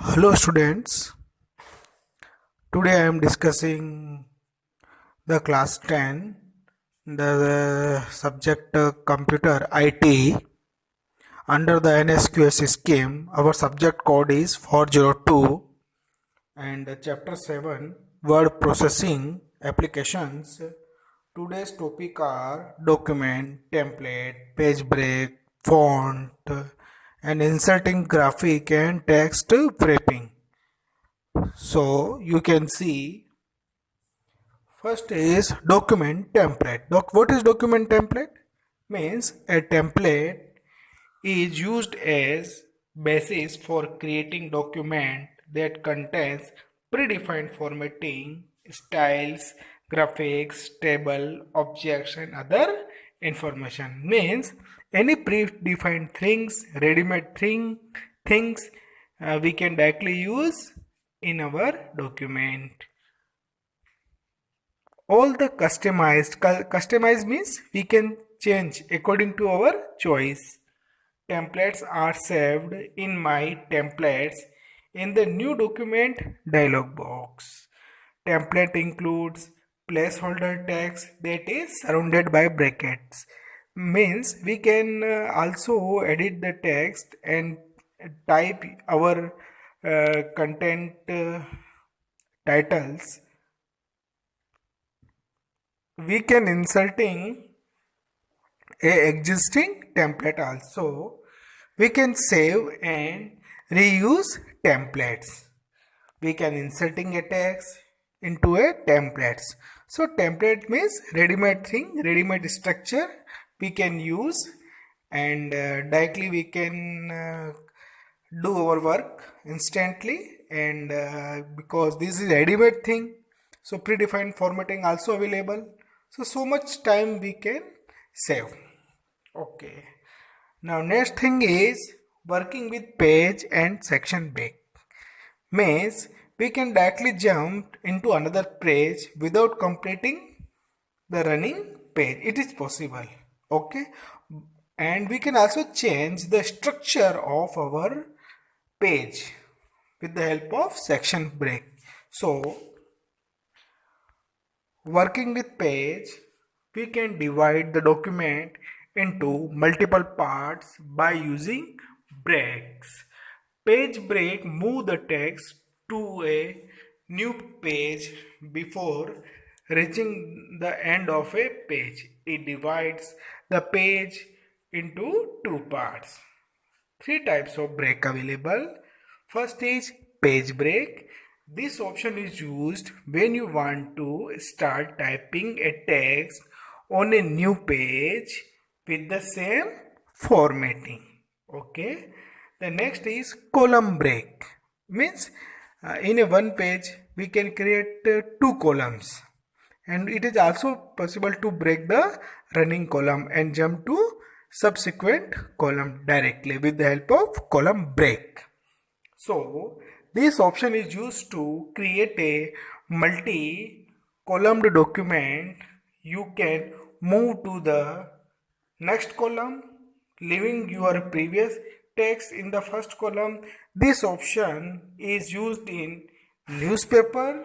Hello students, today I am discussing the class 10, the subject computer IT under the NSQS scheme. Our subject code is 402 and chapter 7 word processing applications. Today's topic are document, template, page break, font and inserting graphic and text wrapping. So you can see first is document template. What is document template? Means a template is used as basis for creating document that contains predefined formatting, styles, graphics, table, objects and other information. Means any predefined things, ready-made things we can directly use in our document. All the customized means we can change according to our choice. Templates are saved in my templates in the new document dialog box. Template includes placeholder text that is surrounded by brackets. Means we can also edit the text and type our content titles. We can inserting a existing template also. We can save and reuse templates. We can inserting a text into a templates. So template means ready-made thing, ready-made structure we can use and directly we can do our work instantly and because this is ready-made thing, so predefined formatting also available, so much time we can save. Okay, now next thing is working with page and section break. Means we can directly jump into another page without completing the running page. It is possible. Okay, and we can also change the structure of our page with the help of section break. So working with page, we can divide the document into multiple parts by using breaks. Page break move the text to a new page before reaching the end of a page. It divides the page into two parts. Three types of break available. First is page break. This option is used when you want to start typing a text on a new page with the same formatting. Okay. The next is column break. Means in a one page we can create two columns, and it is also possible to break the running column and jump to subsequent column directly with the help of column break. So this option is used to create a multi-columned document. You can move to the next column, leaving your previous text in the first column. This option is used in newspaper,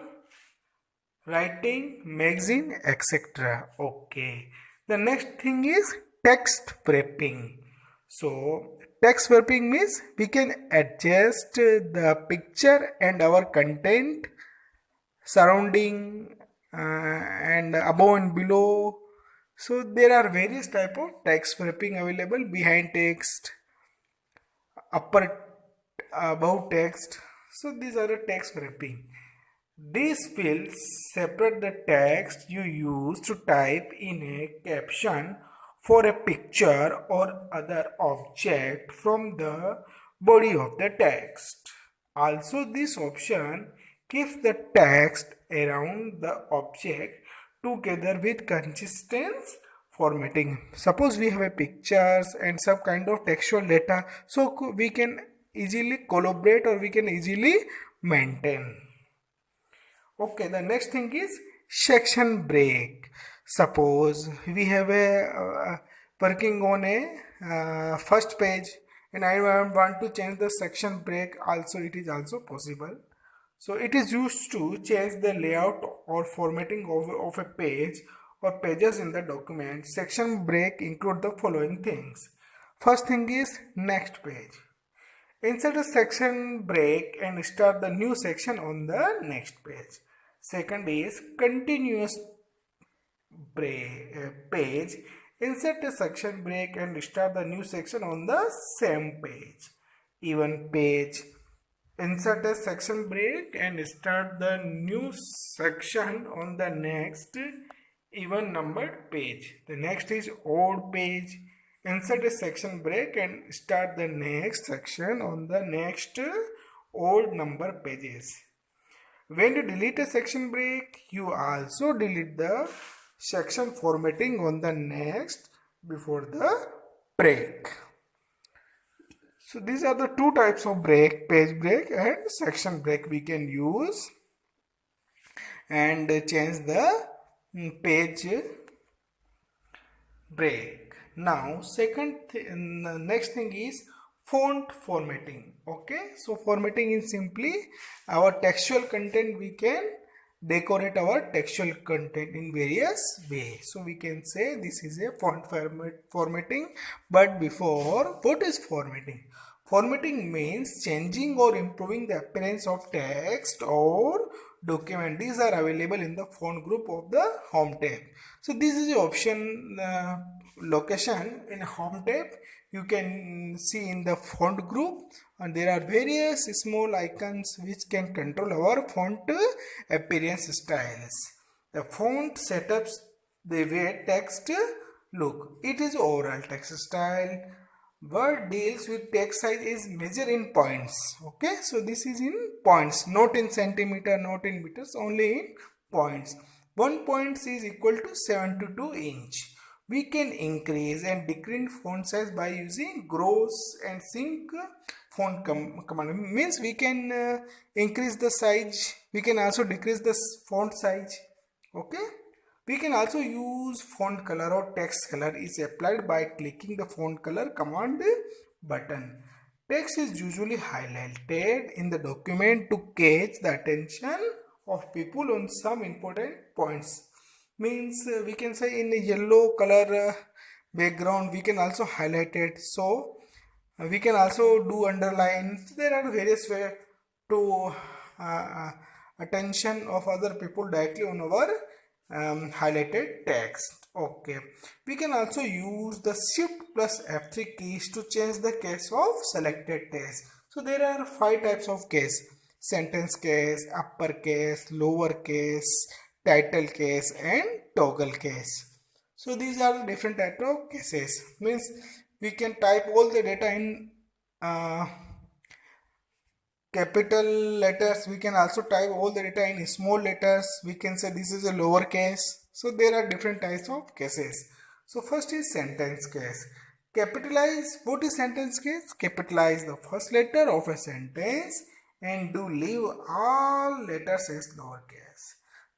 writing, magazine, etc. Okay. The next thing is text wrapping. So text wrapping means we can adjust the picture and our content surrounding and above and below. So there are various type of text wrapping available: behind text, upper above text. So these are the text wrapping. These fields separate the text you use to type in a caption for a picture or other object from the body of the text. Also, this option keeps the text around the object together with consistent formatting. Suppose we have a pictures and some kind of textual data, so we can easily collaborate or we can easily maintain. Okay, the next thing is section break. Suppose we have a working on a first page and I want to change the section break also, it is also possible. So it is used to change the layout or formatting of a page or pages in the document. Section break include the following things. First thing is next page. Insert a section break and start the new section on the next page. Second is continuous page. Insert a section break and start the new section on the same page. Even page. Insert a section break and start the new section on the next even numbered page. The next is odd page. Insert a section break and start the next section on the next odd number pages. When you delete a section break, you also delete the section formatting on the next before the break. So these are the two types of break, page break and section break we can use and change the page break. Now next thing is font formatting. Okay, so formatting is simply our textual content. We can decorate our textual content in various ways. So we can say this is a font formatting. But before, what is formatting? Formatting means changing or improving the appearance of text or document. These are available in the font group of the home tab. So this is the option location in home tab. You can see in the font group, and there are various small icons which can control our font appearance styles. The font setups the way text look. It is overall text style. Word deals with text size is measured in points. Okay, so this is in points, not in centimeter, not in meters, only in points. 1 point is equal to 72 inch. We can increase and decrease font size by using gross and shrink font command. Means we can increase the size, we can also decrease the font size. Okay. We can also use font color or text color is applied by clicking the font color command button. Text is usually highlighted in the document to catch the attention of people on some important points. Means we can say in a yellow color background we can also highlight it. So we can also do underlines. There are various ways to attention of other people directly on our highlighted text. Okay, we can also use the shift plus F3 keys to change the case of selected text. So there are 5 types of case: sentence case, uppercase, lowercase, title case and toggle case. So these are different types of cases. Means we can type all the data in capital letters. We can also type all the data in small letters. We can say this is a lowercase. So there are different types of cases. So first is sentence case. Capitalize. What is sentence case? Capitalize the first letter of a sentence and do leave all letters as lowercase.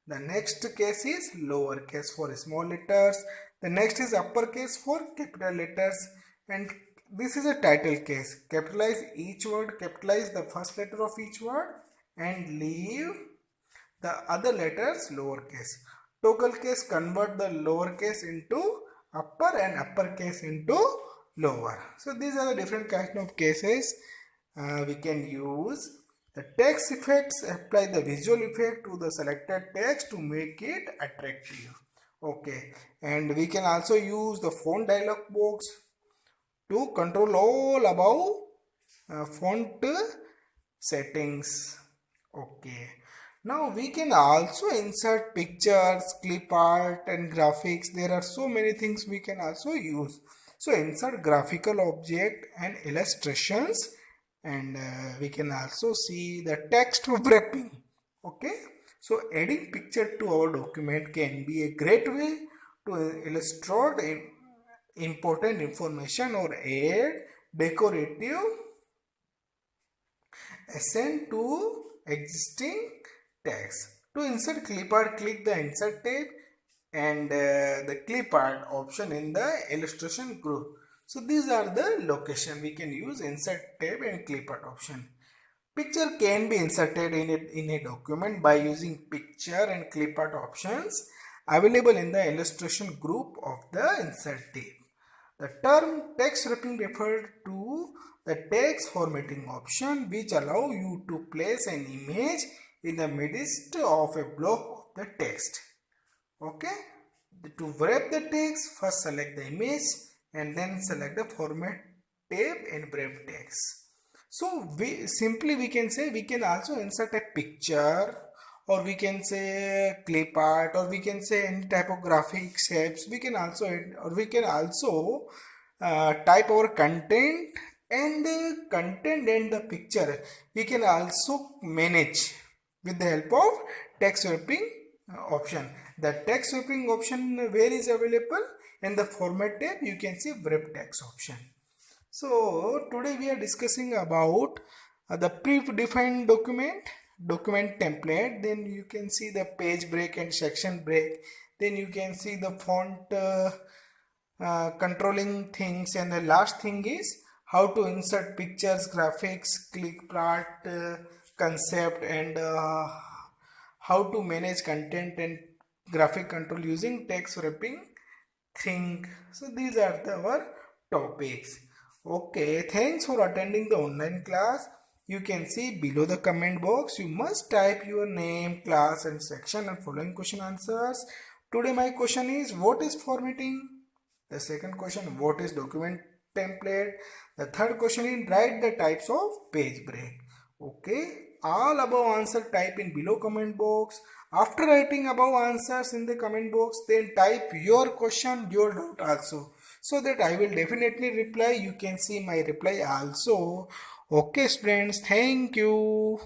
The next case is lowercase for small letters. The next is uppercase for capital letters, and this is a title case. Capitalize each word, capitalize the first letter of each word and leave the other letters lowercase. Toggle case, convert the lowercase into upper and uppercase into lower. So these are the different kind of cases we can use. The text effects, apply the visual effect to the selected text to make it attractive. Okay, and we can also use the font dialog box to control all above font settings. Okay, now we can also insert pictures, clip art and graphics. There are so many things we can also use. So insert graphical object and illustrations, and we can also see the text wrapping. Okay, so adding picture to our document can be a great way to illustrate important information or add decorative accent to existing text. To insert clip art, click the insert tab and the clip art option in the illustration group. So these are the location we can use insert tab and clipart option. Picture can be inserted in a document by using picture and clipart options available in the illustration group of the insert tab. The term text wrapping refers to the text formatting option which allow you to place an image in the midst of a block of the text. Okay, to wrap the text, first select the image and then select the format tab and wrap text. So we can say we can also insert a picture, or we can say clip art, or we can say any type of graphic shapes. We can also type our content and the picture we can also manage with the help of text wrapping option. The text wrapping option where is available in the format tab, you can see wrap text option. So today we are discussing about the predefined document template. Then you can see the page break and section break. Then you can see the font controlling things, and the last thing is how to insert pictures, graphics, click art, concept, and how to manage content and graphic control using text wrapping thing. So these are our topics. Okay, thanks for attending the online class. You can see below the comment box, you must type your name, class and section and following question answers. Today my question is, what is formatting? The second question, what is document template? The third question is, write the types of page break. Okay, all above answer type in below comment box. After writing above answers in the comment box, then type your question, your doubt also, so that I will definitely reply. You can see my reply also. Okay students, thank you.